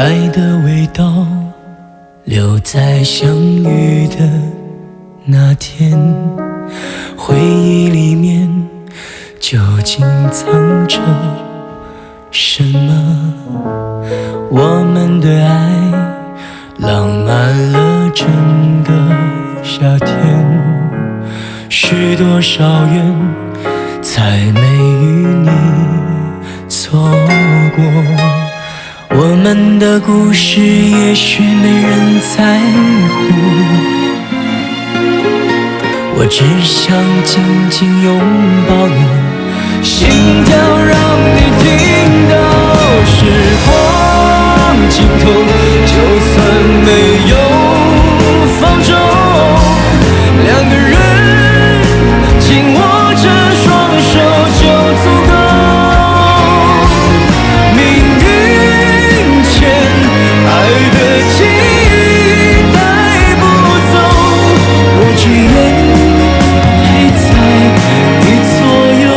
爱的味道留在相遇的那天，回忆里面究竟藏着什么？我们的爱浪漫了整个夏天，许多少远才没与你错过。我们的故事也许没人在乎，我只想紧紧拥抱你，心跳让你听到时光尽头，就算没有放纵，两个人紧握着双手就足够。命运牵爱的记忆带不走，我只愿陪在你左右。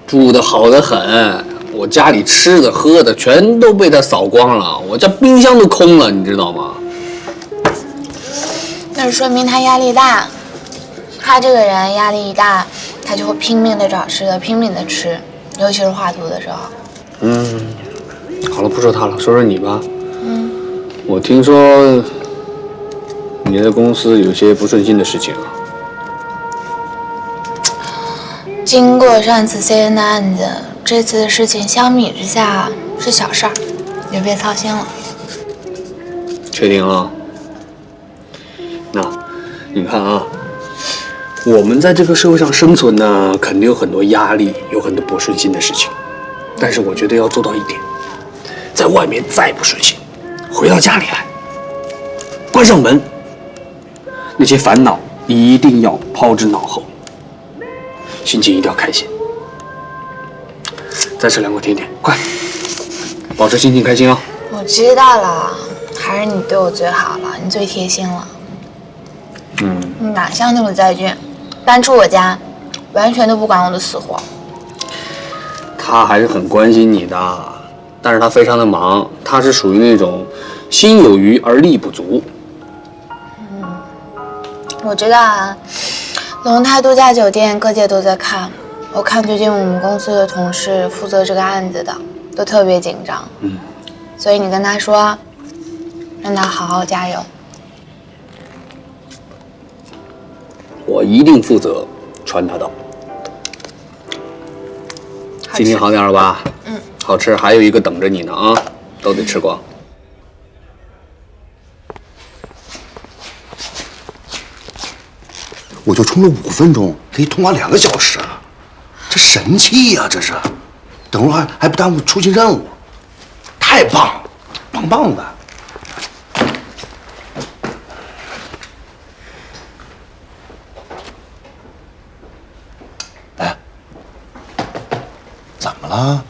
住的好的很，我家里吃的喝的全都被他扫光了，我家冰箱都空了，你知道吗？那说明他压力大。他这个人压力一大，他就会拼命的找吃的，拼命的吃，尤其是画图的时候。好了，不说他了，说说你吧。我听说你的公司有些不顺心的事情啊。经过上次 CN 的案子，这次的事情相比之下是小事儿，你就别操心了。确定了？那你看啊，我们在这个社会上生存呢，肯定有很多压力，有很多不顺心的事情。但是我觉得要做到一点，在外面再不顺心，回到家里来，关上门，那些烦恼一定要抛之脑后。心情一定要开心，再吃2口甜点，快，保持心情开心哦。我知道了，还是你对我最好了，你最贴心了。你哪像那么在俊，搬出我家，完全都不管我的死活。他还是很关心你的，但是他非常的忙，他是属于那种心有余而力不足。我知道啊。龙泰度假酒店各界都在看，我看最近我们公司的同事负责这个案子的都特别紧张，所以你跟他说，让他好好加油。我一定负责传达到。心情好点了吧？好吃，还有一个等着你呢啊，都得吃光。我就充了5分钟，可以通话2个小时，这神器呀！这是，等会儿还不耽误出勤任务，太棒了，棒棒的。啊？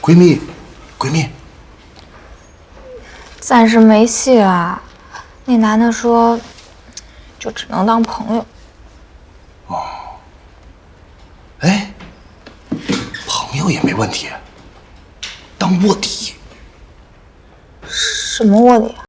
闺蜜，暂时没戏了。那男的说，就只能当朋友。朋友也没问题，当卧底。什么卧底啊？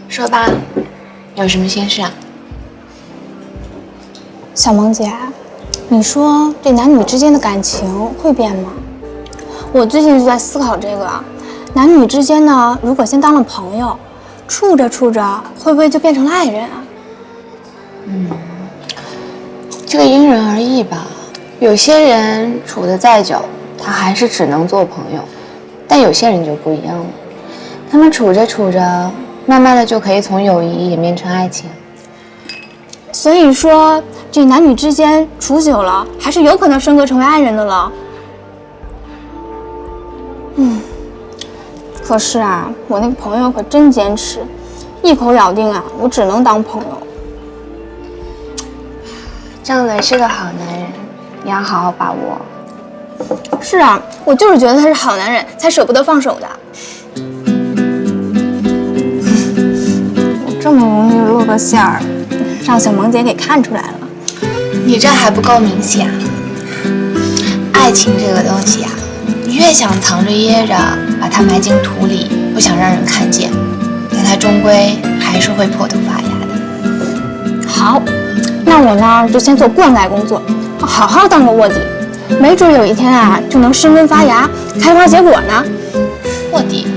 说吧，有什么心事啊？小萌姐，你说这男女之间的感情会变吗？我最近就在思考这个，男女之间呢，如果先当了朋友，处着处着，会不会就变成了爱人啊？这个因人而异吧。有些人处得再久，他还是只能做朋友，但有些人就不一样了，他们处着处着，慢慢的就可以从友谊演变成爱情。所以说，这男女之间处久了，还是有可能升格成为爱人的了。可是啊，我那个朋友可真坚持，一口咬定啊，我只能当朋友。张磊是个好男人，你要好好把握。是啊，我就是觉得他是好男人，才舍不得放手的。我这么容易露个馅儿，让小萌姐给看出来了。你这还不够明显啊！爱情这个东西啊，你越想藏着掖着，把它埋进土里，不想让人看见，但它终归还是会破土发芽的。好，那我呢就先做灌溉工作，好好当个卧底，没准有一天啊就能生根发芽，开花结果呢。卧底，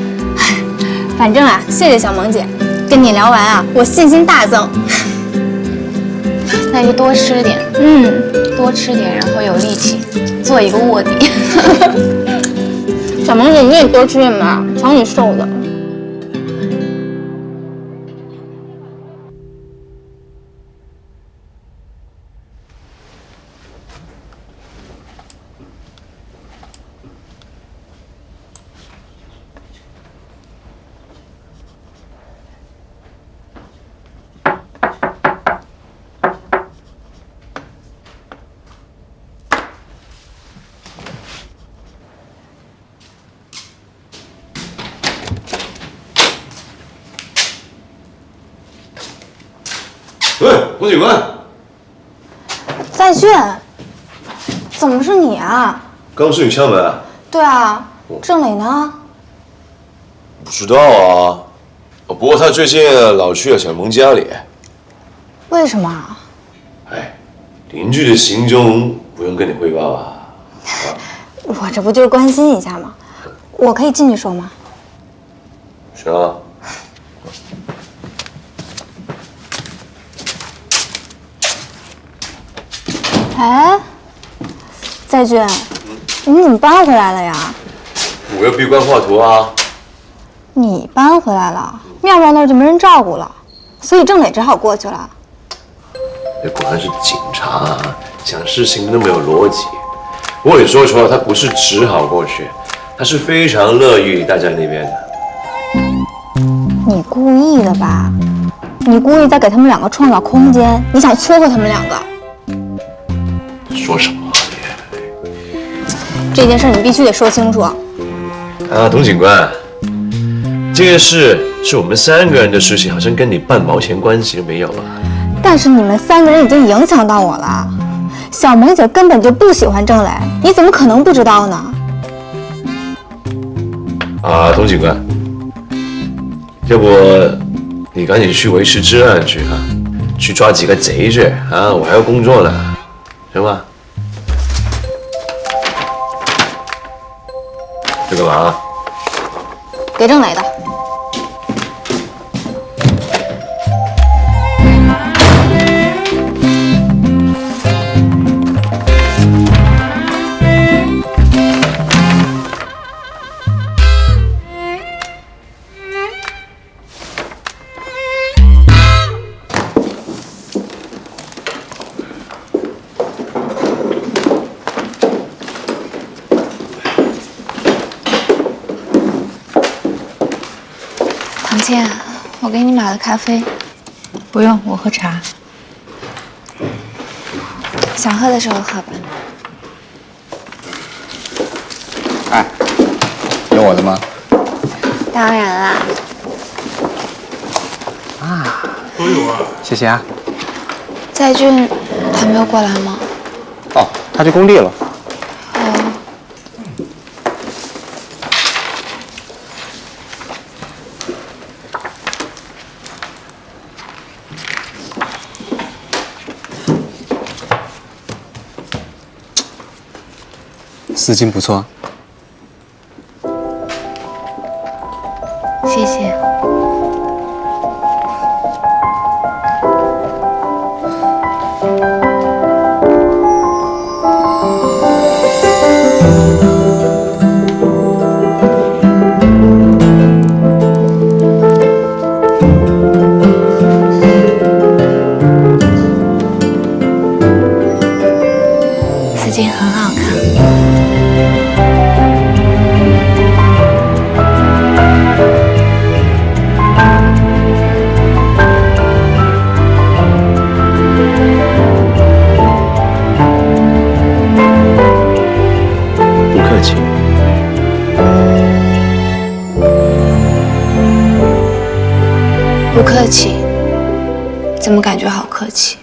反正啊，谢谢小萌姐，跟你聊完啊，我信心大增。那就多吃点，多吃点，然后有力气做一个卧底。小萌姐，你也多吃点吧，瞧你瘦的。喂，洪警官，在俊，怎么是你啊？刚是你敲门啊？对啊，郑磊呢？不知道啊，不过他最近老去了小萌家里。为什么啊？哎，邻居的行踪不用跟你汇报啊。我这不就是关心一下吗？我可以进去说吗？行啊。哎，在俊，你怎么搬回来了呀？我要闭关画图啊。你搬回来了，妙妙那儿就没人照顾了，所以郑磊只好过去了。这果然是警察，想事情那么有逻辑。不过你说错了，他不是只好过去，他是非常乐意待在那边的。你故意的吧？你故意在给他们两个创造空间，你想撮合他们两个。说什么？这件事你必须得说清楚。董警官，这件事是我们3个人的事情，好像跟你半毛钱关系都没有啊。但是你们3个人已经影响到我了。小萌姐根本就不喜欢郑磊，你怎么可能不知道呢？董警官，要不你赶紧去维持治安去啊，去抓几个贼去啊，我还要工作呢，行吗？这干嘛？给郑磊的。唐倩，我给你买了咖啡。不用，我喝茶。想喝的时候喝吧。哎，有我的吗？当然啦。都有啊。谢谢啊。在俊还没有过来吗？哦，他去工地了。丝巾不错，谢谢。丝巾很好看。不客气，怎么感觉好客气？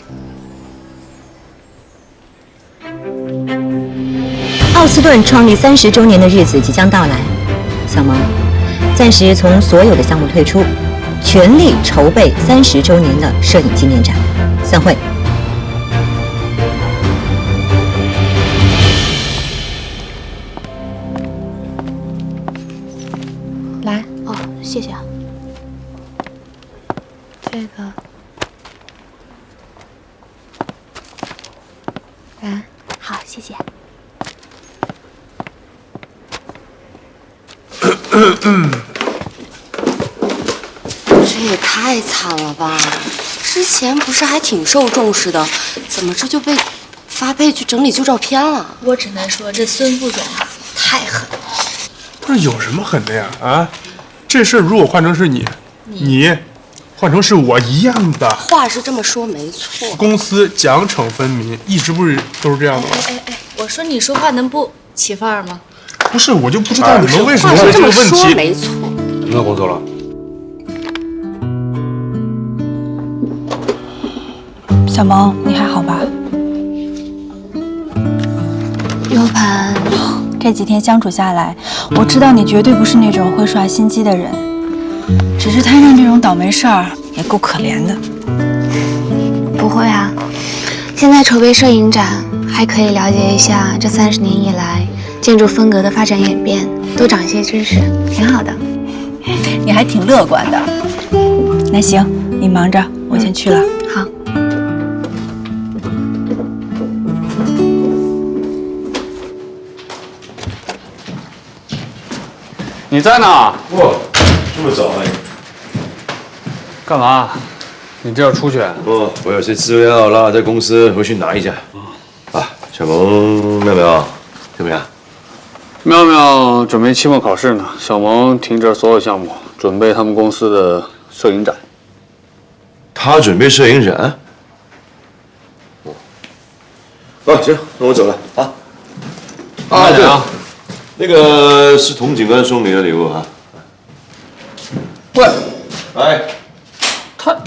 奥斯顿创立30周年的日子即将到来，小萌暂时从所有的项目退出，全力筹备30周年的摄影纪念展。散会。来，哦，谢谢啊。这个，来，好，谢谢。这也太惨了吧！之前不是还挺受重视的，怎么这就被发配去整理旧照片了？我只能说这孙副总啊，太狠了。不是有什么狠的呀？啊，这事儿如果换成是你换成是我一样的。话是这么说没错，公司奖惩分明，一直不是都是这样的吗？哎，我说你说话能不起范儿吗？不是，我就不知道你们为什么会这个问题。没错。有没有工作了？小萌，你还好吧U盘，这几天相处下来，我知道你绝对不是那种会耍心机的人，只是摊上这种倒霉事儿也够可怜的。不会啊。现在筹备摄影展，还可以了解一下这30年以来建筑风格的发展演变，多长些知识，挺好的。你还挺乐观的。那行，你忙着，我先去了。好。你在呢？哇，这么早哎？干嘛？你这要出去？不，我有些资料落在公司，回去拿一下。啊，小萌，妙妙，怎么样？妙妙准备期末考试呢，小萌停止所有项目，准备他们公司的摄影展。他准备摄影展？哦，行，那我走了啊。啊，对啊，那个是童警官送你的礼物啊。喂，哎，他。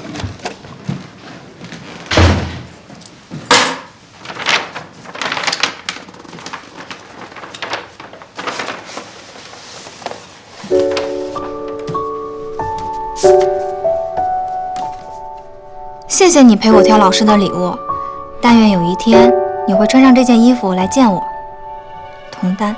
谢谢你陪我挑老师的礼物，但愿有一天你会穿上这件衣服来见我。童丹。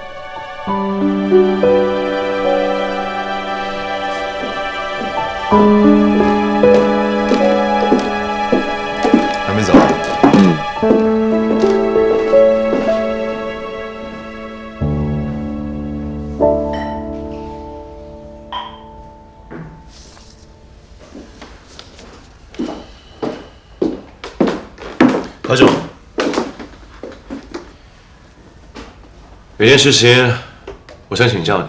还没走？嗯。何总，有件事情我想请教你。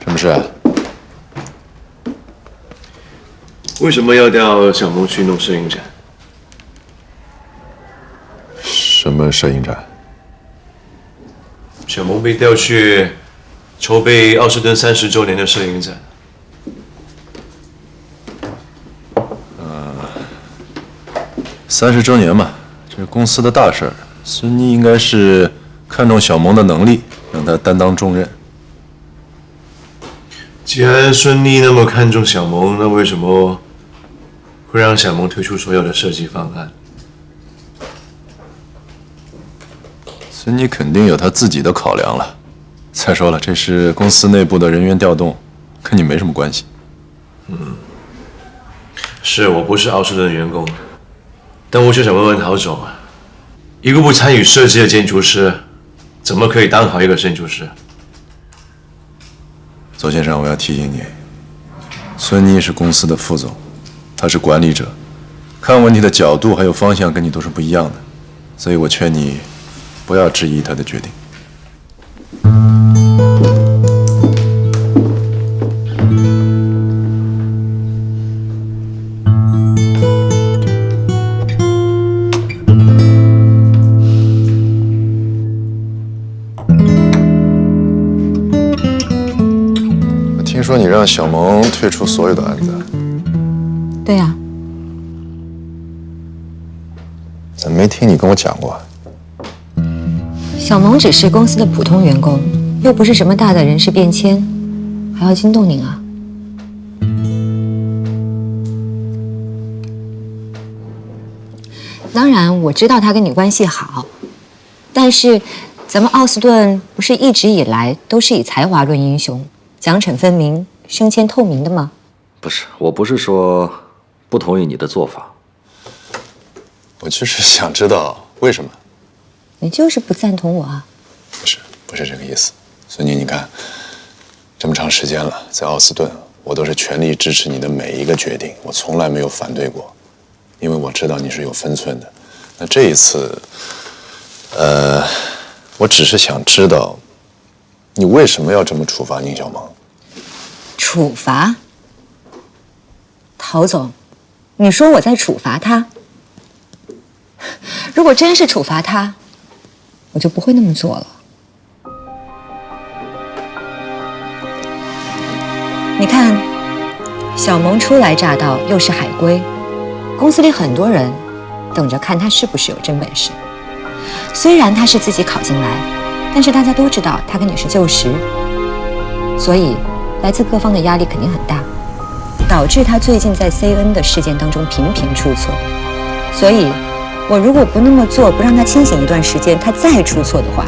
什么事啊？为什么要调小萌去弄摄影展？什么摄影展？小萌被调去筹备奥斯顿30周年的摄影展。30周年嘛，这是公司的大事儿。孙妮应该是看中小萌的能力，让她担当重任。既然孙妮那么看重小萌，那为什么会让小萌推出所有的设计方案？孙妮肯定有她自己的考量了。再说了，这是公司内部的人员调动，跟你没什么关系。是我不是奥斯顿员工，但我就想问问陶总啊，一个不参与设计的建筑师，怎么可以当好一个建筑师？邹先生，我要提醒你，孙妮是公司的副总，她是管理者，看问题的角度还有方向跟你都是不一样的，所以我劝你不要质疑她的决定。听说你让小萌退出所有的案子。对呀。怎么没听你跟我讲过？小萌只是公司的普通员工，又不是什么大的人事变迁，还要惊动您啊？当然，我知道他跟你关系好，但是咱们奥斯顿不是一直以来都是以才华论英雄，奖惩分明，升迁透明的吗？不是，我不是说不同意你的做法，我就是想知道为什么。你就是不赞同我啊？不是这个意思。孙妮，你看，这么长时间了，在奥斯顿，我都是全力支持你的每一个决定，我从来没有反对过，因为我知道你是有分寸的。那这一次，我只是想知道，你为什么要这么处罚宁小萌？处罚？陶总，你说我在处罚他？如果真是处罚他，我就不会那么做了。你看，小萌初来乍到，又是海归，公司里很多人等着看他是不是有真本事。虽然他是自己考进来，但是大家都知道他跟你是旧识，所以来自各方的压力肯定很大，导致他最近在 CN 的事件当中频频出错。所以我如果不那么做，不让他清醒一段时间，他再出错的话，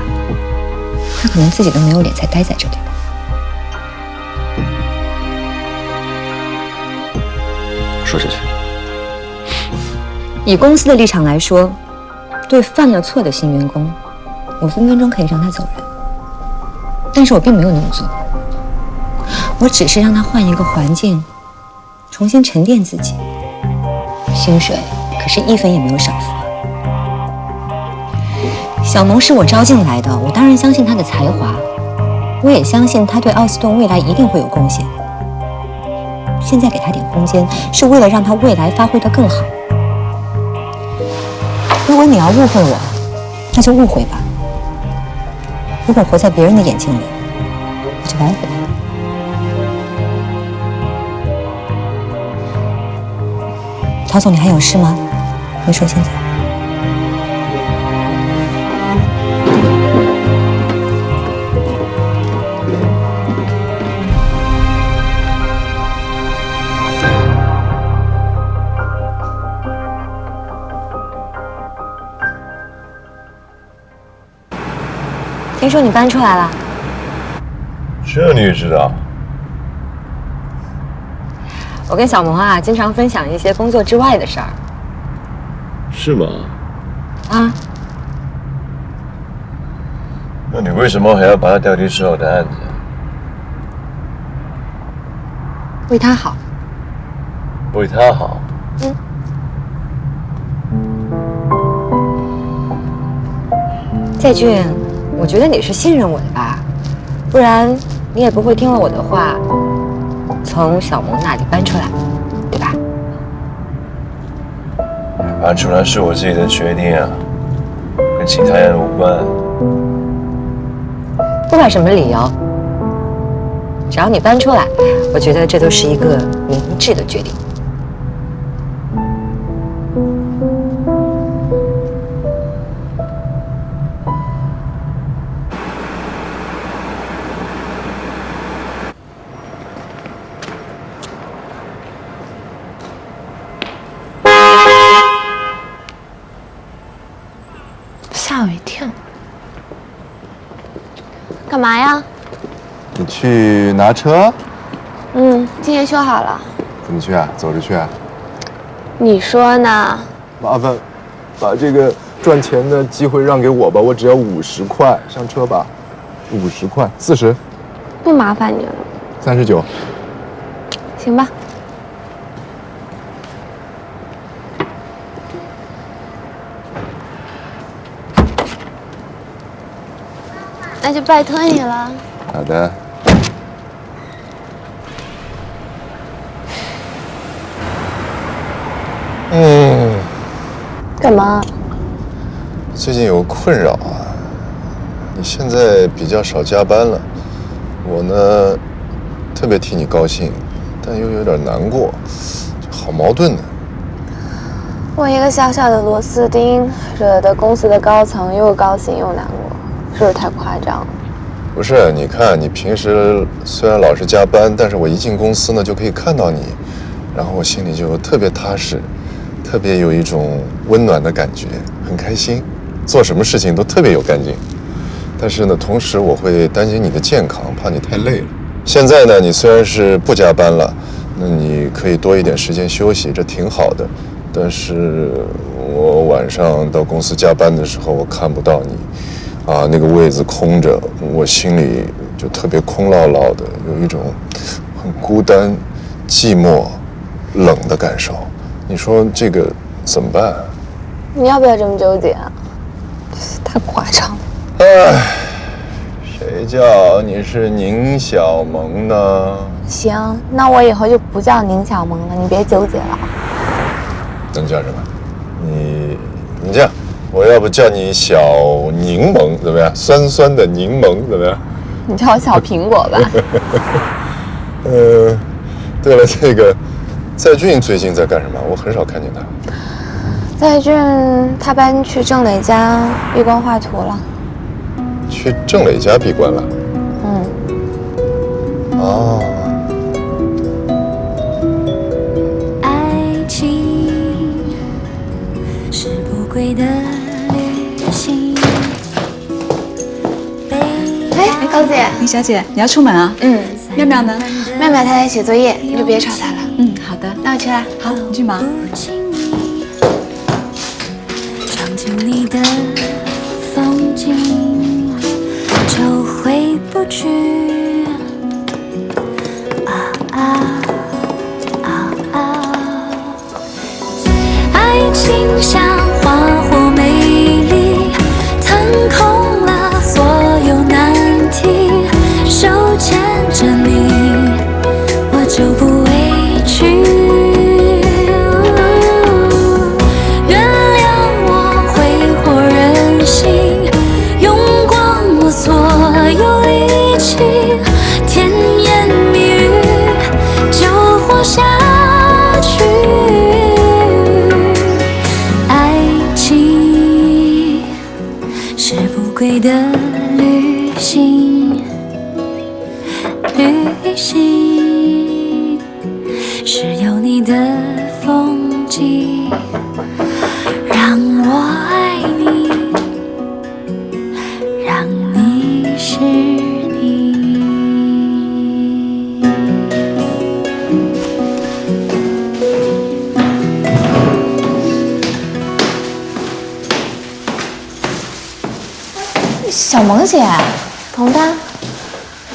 他可能自己都没有脸再待在这里了。说下去。以公司的立场来说，对犯了错的新员工，我分分钟可以让他走人。但是我并没有那么做，我只是让他换一个环境，重新沉淀自己。薪水可是1分也没有少付。小萌是我招进来的，我当然相信她的才华，我也相信她对奥斯顿未来一定会有贡献。现在给她点空间，是为了让她未来发挥得更好。如果你要误会我，那就误会吧。如果活在别人的眼睛里，我就挽回。曹总，你还有事吗？没说现在。听说你搬出来了？这你也知道？我跟小萌啊，经常分享一些工作之外的事儿。是吗？啊？那你为什么还要把他调离之后的案子？为他好。为他好？在俊，我觉得你是信任我的吧，不然你也不会听了我的话，从小萌那里搬出来，对吧？搬出来是我自己的决定啊，跟其他人无关。不管什么理由，只要你搬出来，我觉得这都是一个明智的决定。吓我一跳！干嘛呀？你去拿车？今天修好了。怎么去啊？走着去啊？你说呢？麻烦把这个赚钱的机会让给我吧，我只要50块，上车吧。50块，40，不麻烦你了。39，行吧。那就拜托你了。好的。干嘛？最近有困扰啊。你现在比较少加班了，我呢特别替你高兴，但又有点难过，好矛盾呢。我一个小小的螺丝钉，惹得公司的高层又高兴又难过，是不是太夸张了？不是，你看你平时虽然老是加班，但是我一进公司呢就可以看到你，然后我心里就特别踏实，特别有一种温暖的感觉，很开心，做什么事情都特别有干劲。但是呢，同时我会担心你的健康，怕你太累了。现在呢，你虽然是不加班了，那你可以多一点时间休息，这挺好的。但是我晚上到公司加班的时候，我看不到你，那个位子空着，我心里就特别空落落的，有一种很孤单、寂寞、冷的感受。你说这个怎么办？你要不要这么纠结啊？太夸张了。哎，谁叫你是宁小萌呢？行，那我以后就不叫宁小萌了，你别纠结了。那你叫什么？你这样，我要不叫你小柠檬怎么样？酸酸的柠檬怎么样？你叫我小苹果吧。对了，这个在俊最近在干什么？我很少看见他。在俊他搬去郑磊家闭关画图了。去郑磊家闭关了？哦。爱情是不归的旅行。哎，高姐，林小姐，你要出门啊？妙妙呢？妙妙她在写作业，你就别吵她了。好的，那我去了。好，你去忙。闯进你的风景，就回不去。啊啊啊旅行，是有你的风景，让我爱你，让你是你。小萌姐，童丹，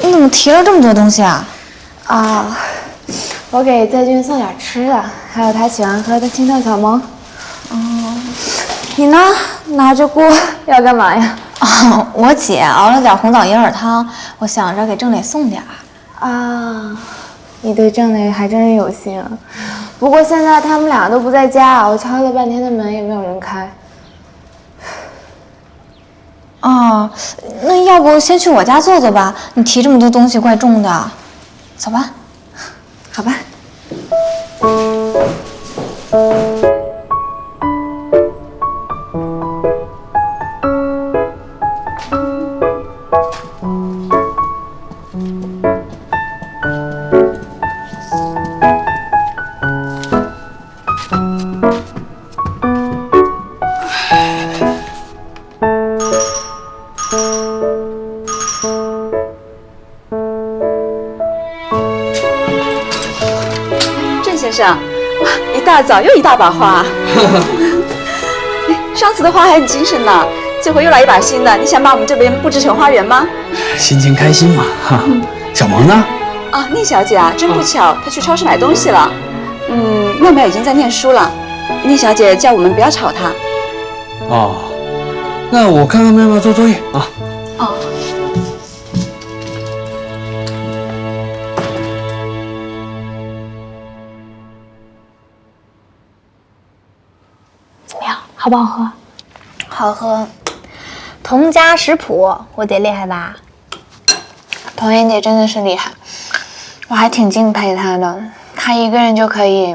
你怎么提了这么多东西啊？啊，我给在俊送点吃的，还有他喜欢喝的清淡小萌。你呢？拿着锅要干嘛呀？哦，我姐熬了点红枣银耳汤，我想着给郑磊送点儿。啊，你对郑磊还真是有心啊。不过现在他们俩都不在家，我敲了半天的门也没有人开。哦，那要不先去我家坐坐吧？你提这么多东西怪重的，走吧。好吧。郑先生，一大早又一大把花。上次的花还很精神呢，这回又来一把新的。你想把我们这边布置成花园吗？心情开心嘛，哈。小萌呢？啊，宁小姐啊，真不巧，她去超市买东西了。妙妙已经在念书了，宁小姐叫我们不要吵她。哦，那我看看妙妙做作业啊。哦。怎么样，好不好喝？好喝。童家食谱，我姐厉害吧？童妍姐真的是厉害，我还挺敬佩她的。她一个人就可以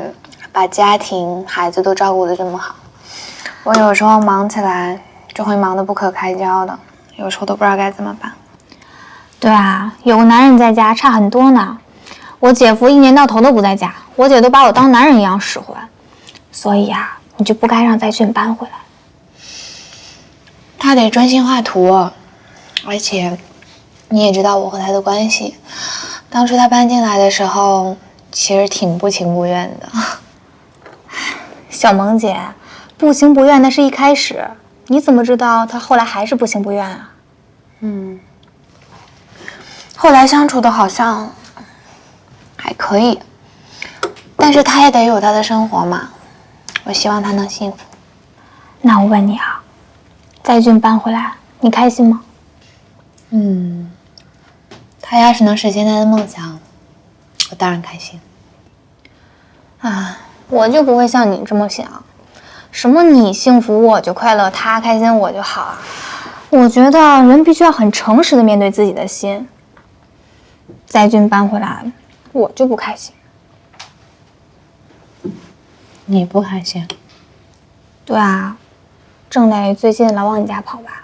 把家庭、孩子都照顾得这么好。我有时候忙起来就会忙得不可开交的，有时候都不知道该怎么办。对啊，有个男人在家差很多呢。我姐夫一年到头都不在家，我姐都把我当男人一样使唤。所以啊，你就不该让在俊搬回来。他得专心画图，而且你也知道我和他的关系。当初他搬进来的时候，其实挺不情不愿的。小萌姐，不情不愿那是一开始，你怎么知道他后来还是不情不愿啊？后来相处的好像还可以，但是他也得有他的生活嘛。我希望他能幸福。那我问你啊，在俊搬回来，你开心吗？他要是能实现他的梦想，我当然开心。啊，我就不会像你这么想，什么你幸福我就快乐，他开心我就好啊。我觉得人必须要很诚实的面对自己的心。在俊搬回来，我就不开心。你不开心？对啊，郑磊最近老往你家跑吧？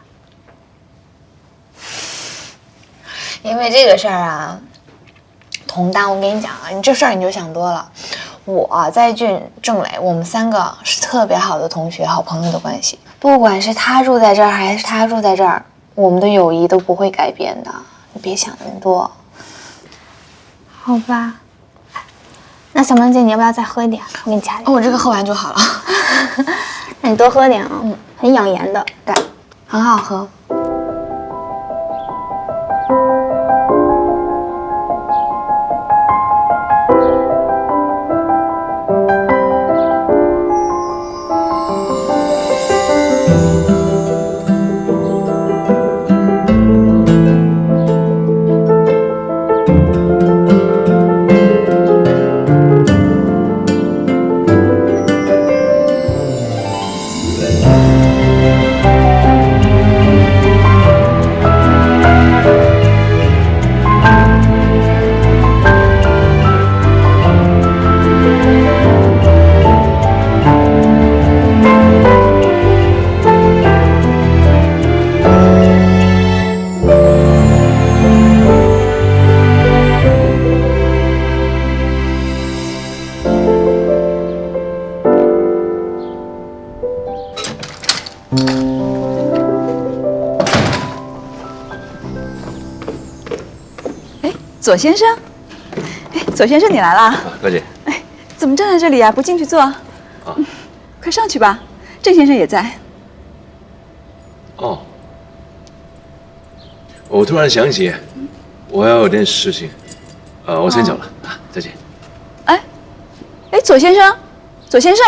因为这个事儿啊，童丹，我跟你讲啊，你这事儿你就想多了。我在俊、郑磊，我们三个是特别好的同学、好朋友的关系。不管是他住在这儿还是他住在这儿，我们的友谊都不会改变的。你别想那么多。好吧。那小萌姐，你要不要再喝一点？我给你加点。我这个喝完就好了。那你多喝点啊，很养颜的。对，很好喝。左先生，哎，左先生你来啦！高姐，哎，怎么站在这里啊？不进去坐？啊，快上去吧，郑先生也在。哦，我突然想起，我要有点事情，我先走了啊，再见。哎，左先生，左先生。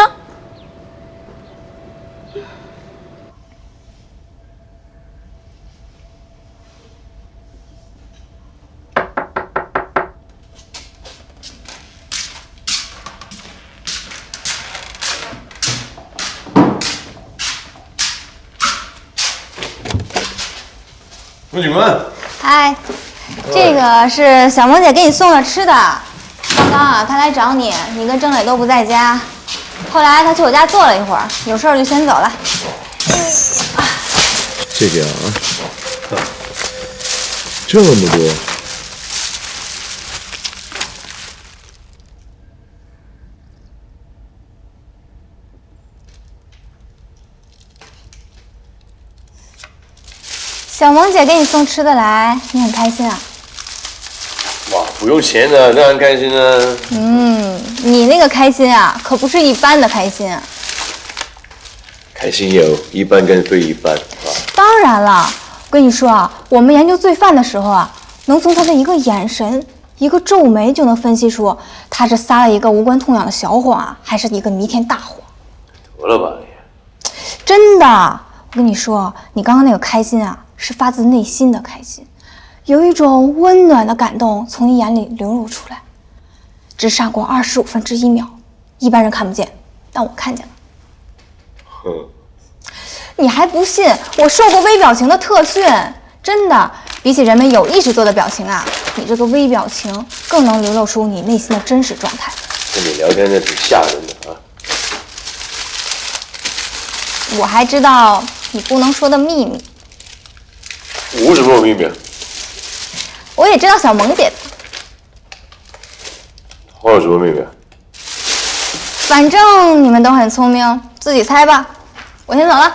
陆警官，嗨，这个是小萌姐给你送的吃的。刚刚啊，她来找你，你跟郑磊都不在家。后来她去我家坐了一会儿，有事儿就先走了。谢谢啊，这么多。小萌姐给你送吃的来，你很开心啊？哇，不用钱的，当然开心啊。你那个开心啊，可不是一般的开心啊。开心有一半跟非一半，当然了，我跟你说啊，我们研究罪犯的时候啊，能从他的一个眼神、一个皱眉就能分析出他是撒了一个无关痛痒的小谎啊，还是一个弥天大谎。得了吧你。真的，我跟你说，你刚刚那个开心啊，是发自内心的开心，有一种温暖的感动从你眼里流露出来，只闪过1/25秒，一般人看不见，但我看见了。你还不信？我受过微表情的特训，真的，比起人们有意识做的表情啊，你这个微表情更能流露出你内心的真实状态。跟你聊天那挺吓人的啊。我还知道你不能说的秘密。我什么秘密？我也知道小萌姐的。我有什么秘密？反正你们都很聪明，自己猜吧。我先走了，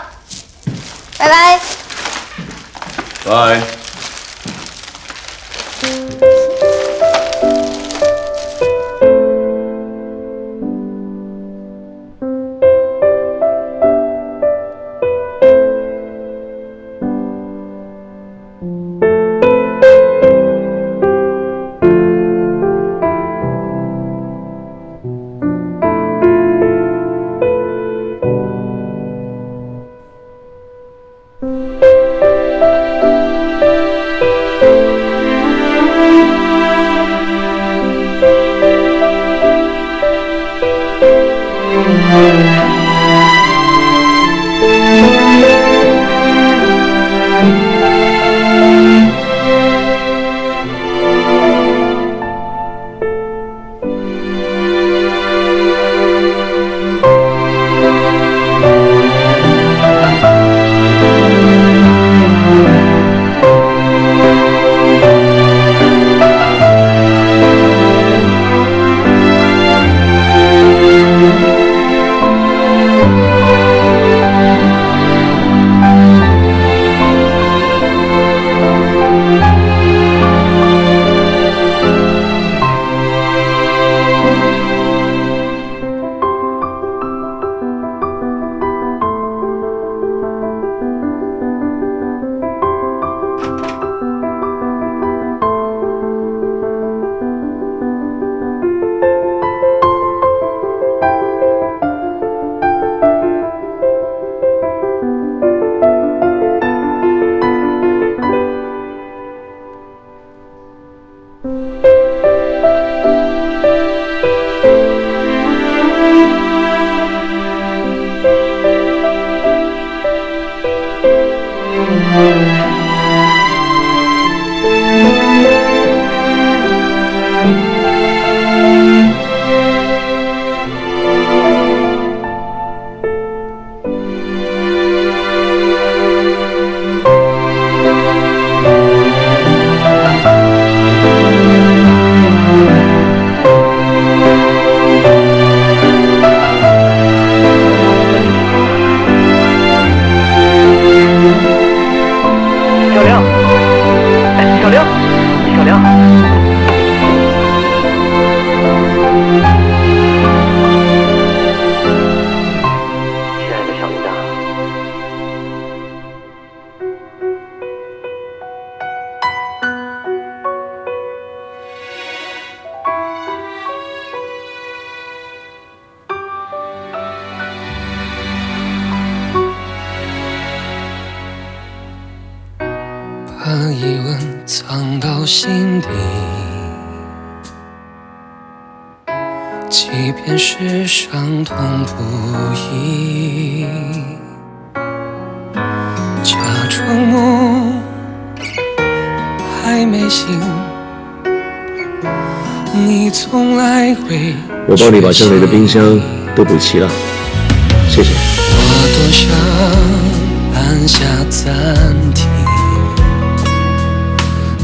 拜拜。拜。小玲，小玲，心底，即便是伤痛不已，假装梦还没醒，你从来会。我帮你把家里的冰箱都补齐了，谢谢。我多想按下暂停，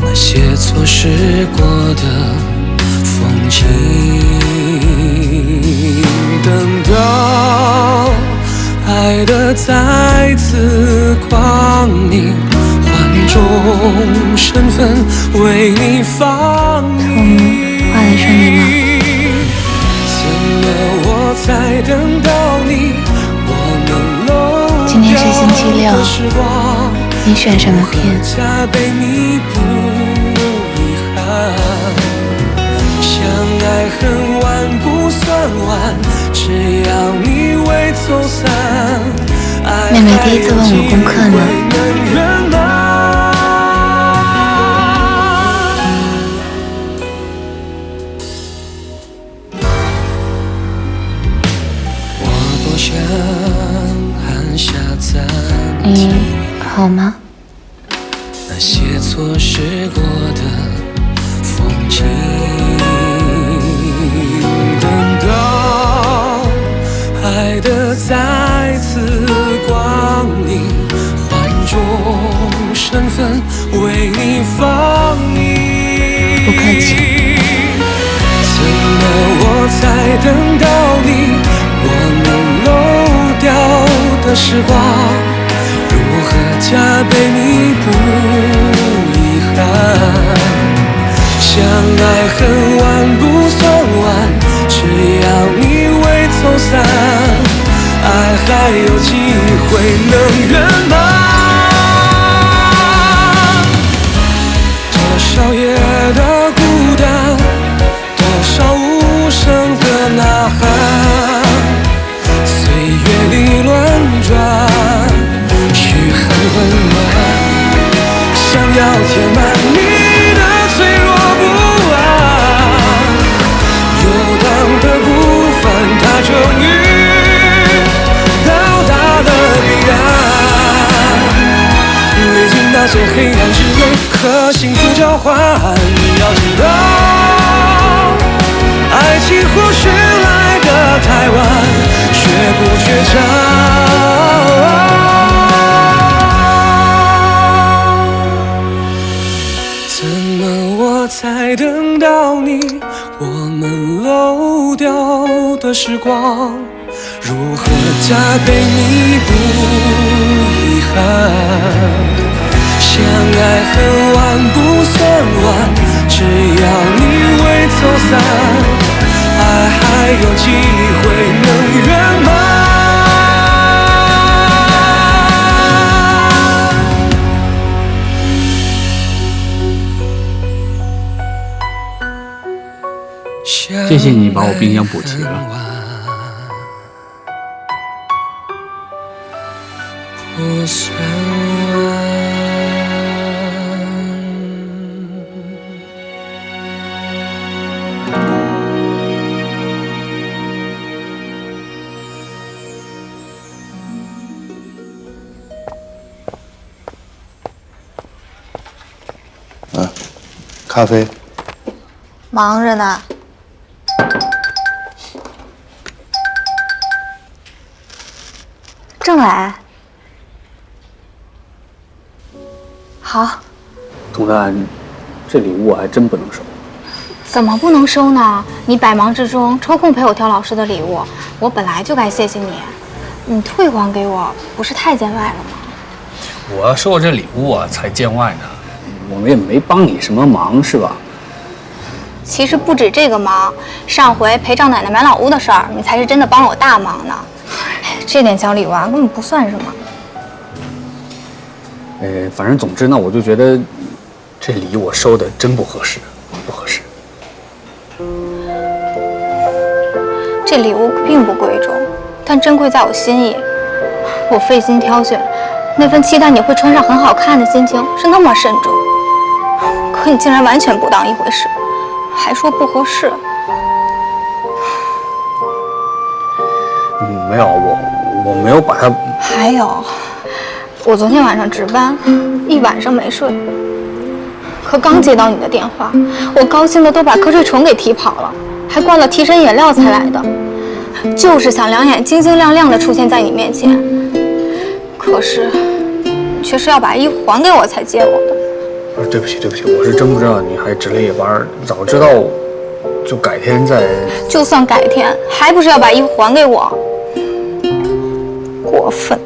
那些错失过的风景，等到爱的再次光临，换种身份为你放映。画的是你吗？怎么我才等到你？我们漏今天是星期六，你选什么片？相爱很晚不算晚，只要你未走散。妹妹第一次问我功课呢。你好吗？那些错失过的风景，等到爱的再次光临，换种身份为你放映。不客气。怎么我才等到你？我们漏掉的时光，如何加倍弥补遗憾？相爱很晚不算晚，只要你未走散，爱还有机会能圆满。多少夜的孤单，多少无声的呐喊，岁月里乱转，嘘寒问暖，想要填满你的脆弱不安。游荡的部分，它终于到达了彼岸。历经那些黑暗之泪和幸福交换，你要知道，爱情或许来得太晚，却不倔强。怎么我才等到你？我们漏掉的时光，如何加倍弥补遗憾？相爱很晚不算晚，只要你未走散，爱还有机会能圆满。谢谢你把我冰箱补齐了。不算晚。咖啡。忙着呢。正来。好。童丹，这礼物我还真不能收。怎么不能收呢？你百忙之中抽空陪我挑老师的礼物，我本来就该谢谢你。你退还给我，不是太见外了吗？我要收这礼物啊，才见外呢。我们也没帮你什么忙，是吧？其实不止这个忙，上回陪赵奶奶买老屋的事儿，你才是真的帮了我大忙呢。这点小礼物啊，根本不算什么。反正总之呢，我就觉得这礼我收的真不合适，不合适。这礼物并不贵重，但珍贵在我心意。我费心挑选，那份期待你会穿上很好看的心情是那么慎重。可你竟然完全不当一回事，还说不合适。没有，我没有把它。还有，我昨天晚上值班，一晚上没睡。可刚接到你的电话，我高兴的都把瞌睡虫给踢跑了，还灌了提神饮料才来的，就是想两眼晶晶亮亮的出现在你面前。可是，你却是要把衣服还给我才接我的。对不起，我是真不知道你还值了夜班，早知道就改天再。就算改天，还不是要把衣服还给我？过分。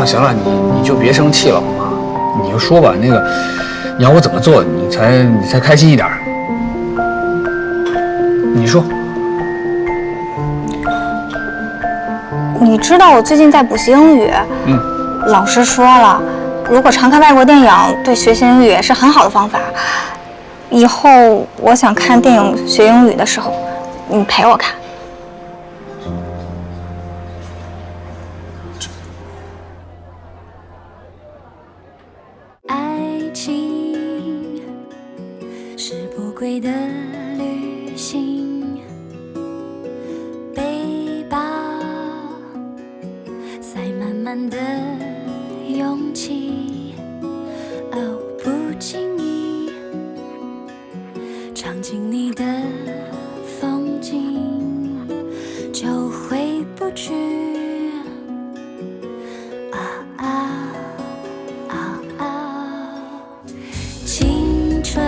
行了，你就别生气了好吗？你就说吧，那个你要我怎么做，你才开心一点？你说。你知道我最近在补习英语，老师说了，如果常看外国电影，对学习英语也是很好的方法。以后我想看电影学英语的时候，你陪我看。归的旅行，背包塞满满的勇气，哦，不经意尝尽你的风景，就回不去。青春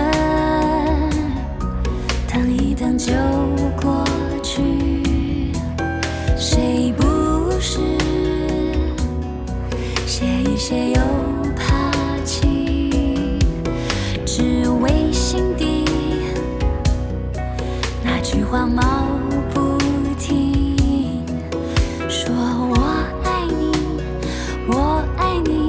等就过去，谁不是写一写又爬起，只为心底那句话冒不停，说我爱你，我爱你。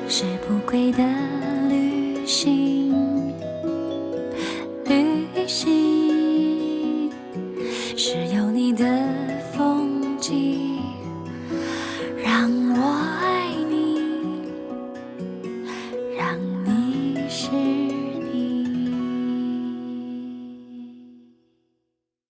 是不归的旅行，旅行是有你的风景，让我爱你，让你是